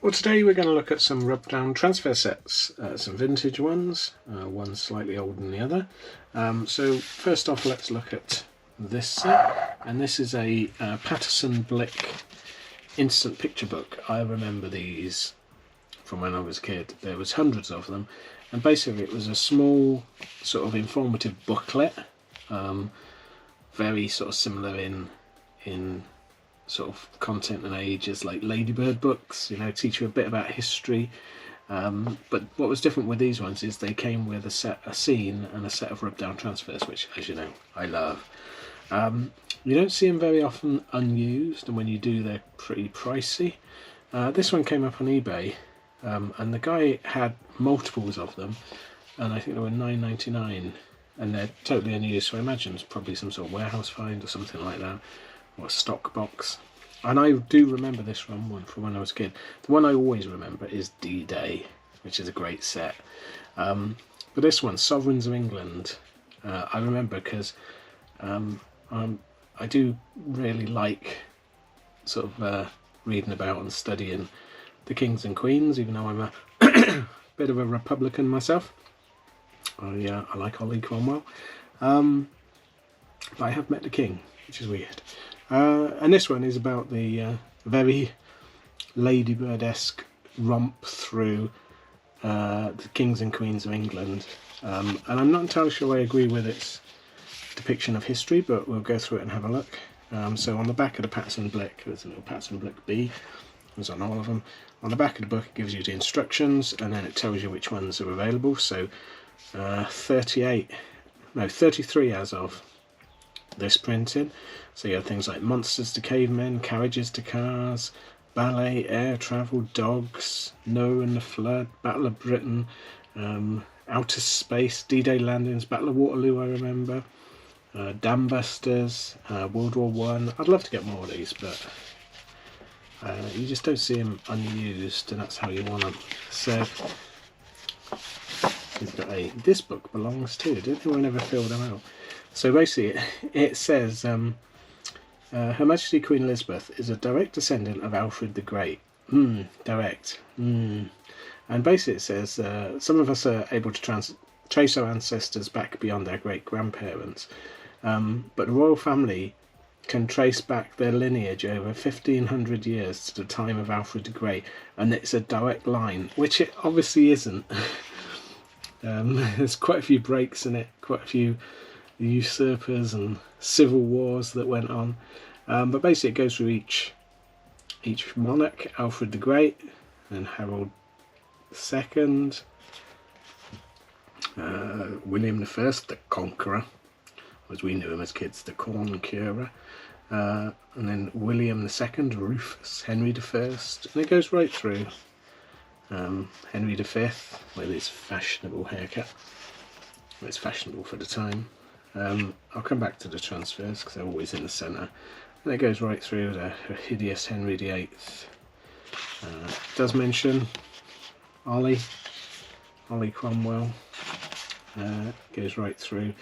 Well, today we're going to look at some rub-down transfer sets, some vintage ones, one slightly older than the other. So first off, let's look at this set, and this is a Patterson Blick instant picture book. I remember these from when I was a kid. There was hundreds of them, and basically it was a small sort of informative booklet, very sort of similar in sort of content and age as like Ladybird books, teach you a bit about history. But what was different with these ones is they came with a scene and a set of rub-down transfers, which, as you know, I love. You don't see them very often unused, and when you do, they're pretty pricey. This one came up on eBay, and the guy had multiples of them, and I think they were $9.99, and they're totally unused, so I imagine it's probably some sort of warehouse find or something like that, or a stock box. And I do remember this from when I was a kid. The one I always remember is D-Day, which is a great set. But this one, Sovereigns of England, I remember because I do really like sort of reading about and studying the kings and queens, even though I'm a bit of a Republican myself. I like Ollie Cromwell. But I have met the king, which is weird. And this one is about the very Ladybird-esque romp through the kings and queens of England. And I'm not entirely sure I agree with its depiction of history, but we'll go through it and have a look. So on the back of the Patterson Blick, there's a little Patterson Blick B. It was on all of them. On the back of the book it gives you the instructions, and then it tells you which ones are available. So 33 as of this printing. So you have things like monsters to cavemen, carriages to cars, ballet, air travel, dogs, Noah and the Flood, Battle of Britain, outer space, D-Day landings, Battle of Waterloo I remember, Dam Busters, World War One. I'd love to get more of these, but you just don't see them unused, and that's how you want them. So he's got this book belongs to, didn't know I never filled them out. So basically it says Her Majesty Queen Elizabeth is a direct descendant of Alfred the Great. Direct. And basically it says some of us are able to trace our ancestors back beyond our great-grandparents, but the royal family can trace back their lineage over 1500 years to the time of Alfred the Great, and it's a direct line, which it obviously isn't. There's quite a few breaks in it, quite a few usurpers and civil wars that went on, but basically it goes through each monarch: Alfred the Great, and Harold II, William I, the Conqueror, as we knew him as kids, the Corn Curer, and then William II, Rufus, Henry I, and it goes right through. Henry V with his fashionable haircut. Well, it's fashionable for the time. I'll come back to the transfers because they're always in the centre. And it goes right through the hideous Henry VIII. It does mention Ollie Cromwell. Goes right through.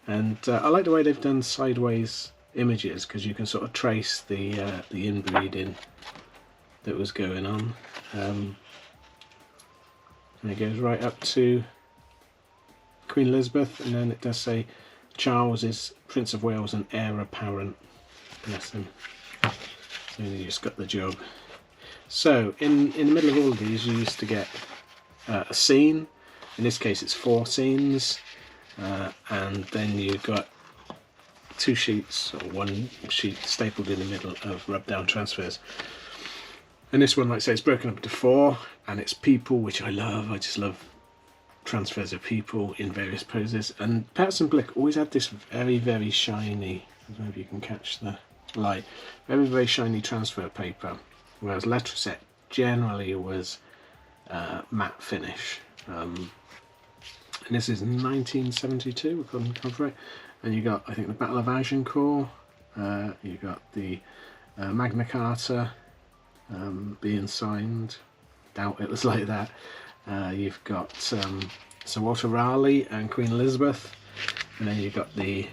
And I like the way they've done sideways images, because you can sort of trace the inbreeding that was going on. And it goes right up to Queen Elizabeth, and then it does say Charles is Prince of Wales and heir apparent. Bless him. So he just got the job. So in the middle of all of these you used to get a scene. In this case it's 4 scenes, and then you got 2 sheets or 1 sheet stapled in the middle of rub down transfers. And this one, like I say, it's broken up into 4, and it's people, which I love. I just love transfers of people in various poses. And Patterson Blick always had this very, very shiny, I don't know if you can catch the light, very, very shiny transfer paper, whereas Letraset generally was matte finish. And this is 1972, we couldn't cover it. And you got, I think, the Battle of Agincourt, you got the Magna Carta being signed. Doubt it was like that. You've got Sir Walter Raleigh and Queen Elizabeth, and then you've got the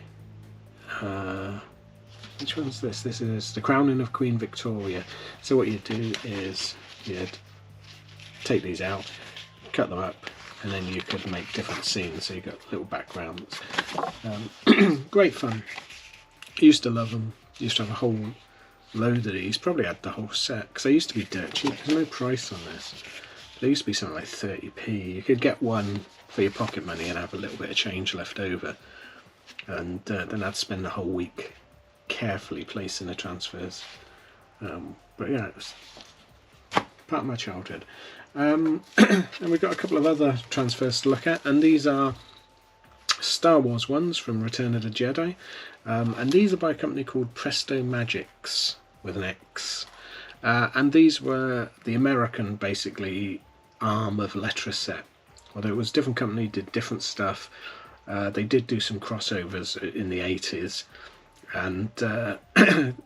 which one's this? This is the crowning of Queen Victoria. So what you do is you'd take these out, cut them up, and then you could make different scenes, so you got little backgrounds. Great fun. I used to love them. Used to have a whole load of these, probably had the whole set, because they used to be dirt cheap. There's no price on this. They used to be something like 30p. You could get one for your pocket money and have a little bit of change left over, and then I'd spend the whole week carefully placing the transfers. But yeah, it was part of my childhood. And we've got a couple of other transfers to look at, and these are Star Wars ones from Return of the Jedi, and these are by a company called Presto Magix with an X, and these were the American, basically, arm of Letraset. Although it was a different company, did different stuff. They did do some crossovers in the 80s, and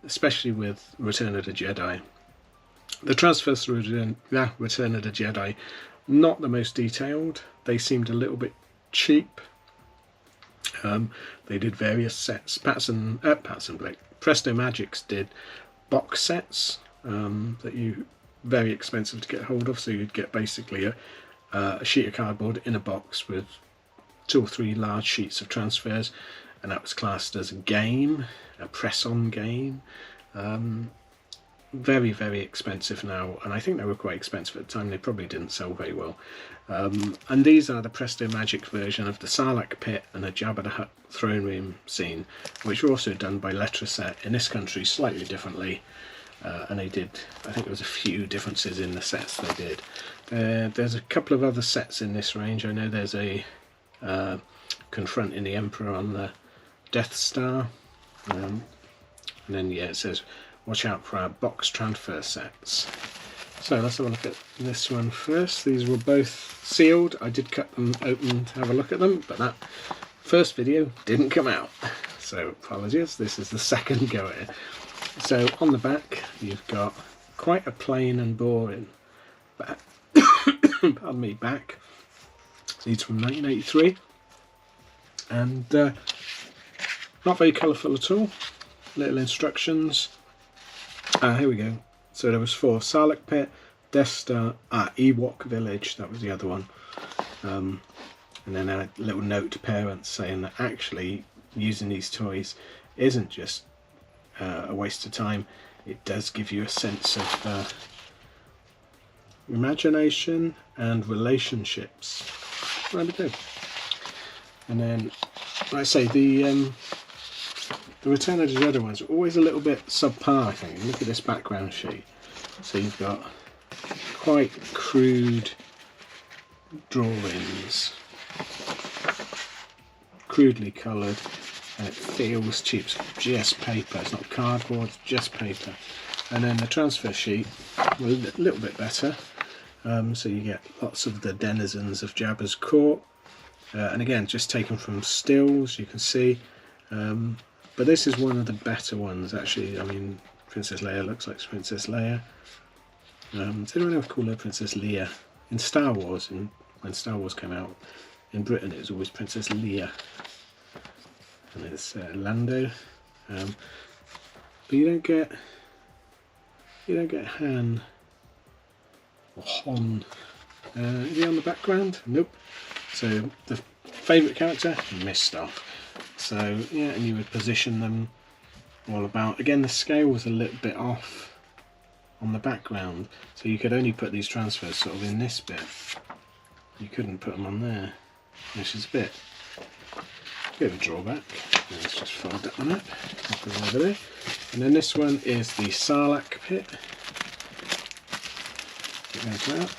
especially with Return of the Jedi. The transfers through Return of the Jedi, not the most detailed. They seemed a little bit cheap. They did various sets. Patterson Blick. Presto Magix did box sets that you very expensive to get hold of. So you'd get basically a sheet of cardboard in a box with 2 or 3 large sheets of transfers, and that was classed as a game, a press-on game. Very, very expensive now, and I think they were quite expensive at the time. They probably didn't sell very well. And these are the Presto Magix version of the Sarlacc pit and the Jabba the Hutt throne room scene, which were also done by Letraset in this country slightly differently. And they did, I think there was a few differences in the sets they did. There's a couple of other sets in this range. I know there's a confronting the Emperor on the Death Star. And then, yeah, it says, watch out for our box transfer sets. So let's have a look at this one first. These were both sealed. I did cut them open to have a look at them, but that first video didn't come out. So apologies, this is the second go at it. So on the back, you've got quite a plain and boring back. Pardon me, back. These from 1983. And not very colourful at all. Little instructions. Here we go. So there was 4: Sarlacc Pit, Death Star, Ewok Village, that was the other one. And then a little note to parents saying that actually using these toys isn't just a waste of time. It does give you a sense of imagination and relationships. There we go. And then, like I say, the Return of the Jedi ones are always a little bit subpar, I think. Look at this background sheet. So you've got quite crude drawings, crudely coloured, and it feels cheap. It's just paper, it's not cardboard, it's just paper. And then the transfer sheet, well, a little bit better. So you get lots of the denizens of Jabba's court. And again, just taken from stills, you can see. But this is one of the better ones, actually. I mean, Princess Leia looks like Princess Leia. Does anyone ever call her Princess Leia? In Star Wars, when Star Wars came out in Britain, it was always Princess Leia. And it's Lando. But you don't get Han or Hon. Is he on the background? Nope. So the favourite character, missed off. So yeah, and you would position them all about. Again, the scale was a little bit off on the background, so you could only put these transfers sort of in this bit. You couldn't put them on there, which is a bit of a drawback. Let's just fold that one up, pop it over there. And then this one is the Sarlacc pit. There's that.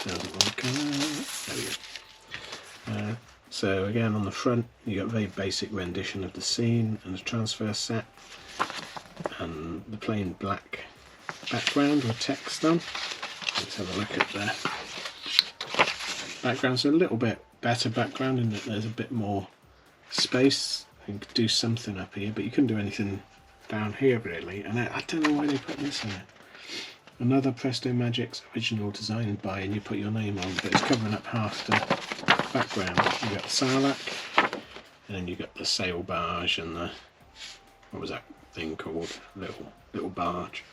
Doesn't want to come out. There we go. So again, on the front you got a very basic rendition of the scene and the transfer set, and the plain black background with text on. Let's have a look at the background. So a little bit better background in that there's a bit more space. You could do something up here, but you couldn't do anything down here really. And I don't know why they put this in it. Another Presto Magix original designed by, and you put your name on, but it's covering up half the background. You got the Sarlacc, and then you got the sail barge and the, what was that thing called? Little barge.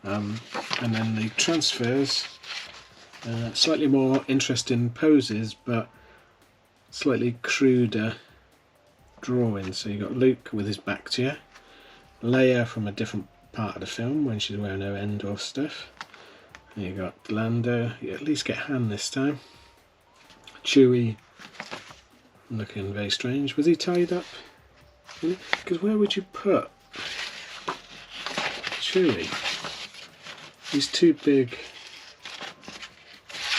And then the transfers, slightly more interesting poses, but slightly cruder drawings. So you've got Luke with his back to you, Leia from a different part of the film when she's wearing her Endor stuff. And you got Lando, you at least get Han this time. Chewie looking very strange. Was he tied up? Because where would you put Chewie? He's too big.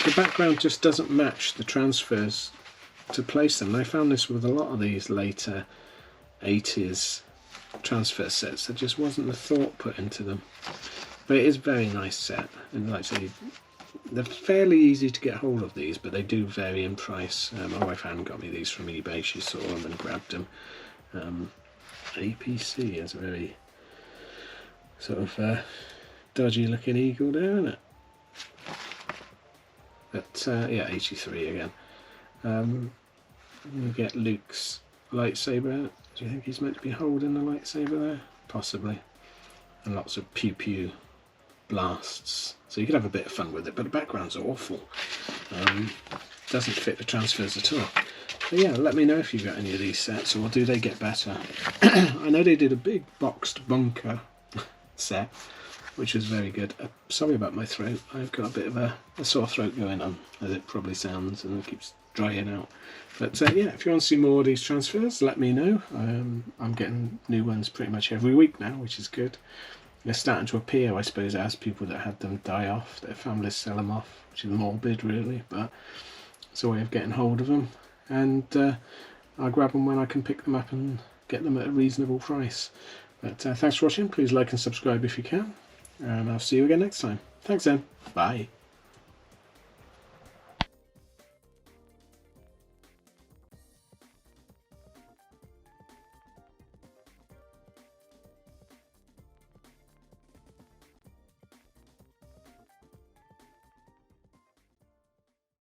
The background just doesn't match the transfers to place them. I found this with a lot of these later 80s transfer sets. There just wasn't the thought put into them. But it is a very nice set, and like I say, they're fairly easy to get hold of these, but they do vary in price. My wife Anne got me these from eBay. She saw them and grabbed them. APC is a very sort of dodgy looking eagle there, isn't it? But yeah, 83 again. You get Luke's lightsaber. Do you think he's meant to be holding the lightsaber there? Possibly. And lots of pew pew blasts, so you could have a bit of fun with it, but the background's awful. Doesn't fit the transfers at all. But yeah, let me know if you've got any of these sets, or do they get better? I know they did a big boxed bunker set, which was very good. Sorry about my throat, I've got a bit of a sore throat going on, as it probably sounds, and it keeps drying out. But yeah, if you want to see more of these transfers, let me know. I'm getting new ones pretty much every week now, which is good. They're starting to appear, I suppose, as people that had them die off, their families sell them off, which is morbid really, but it's a way of getting hold of them. And I'll grab them when I can pick them up and get them at a reasonable price. But thanks for watching, please like and subscribe if you can, and I'll see you again next time. Thanks then, bye.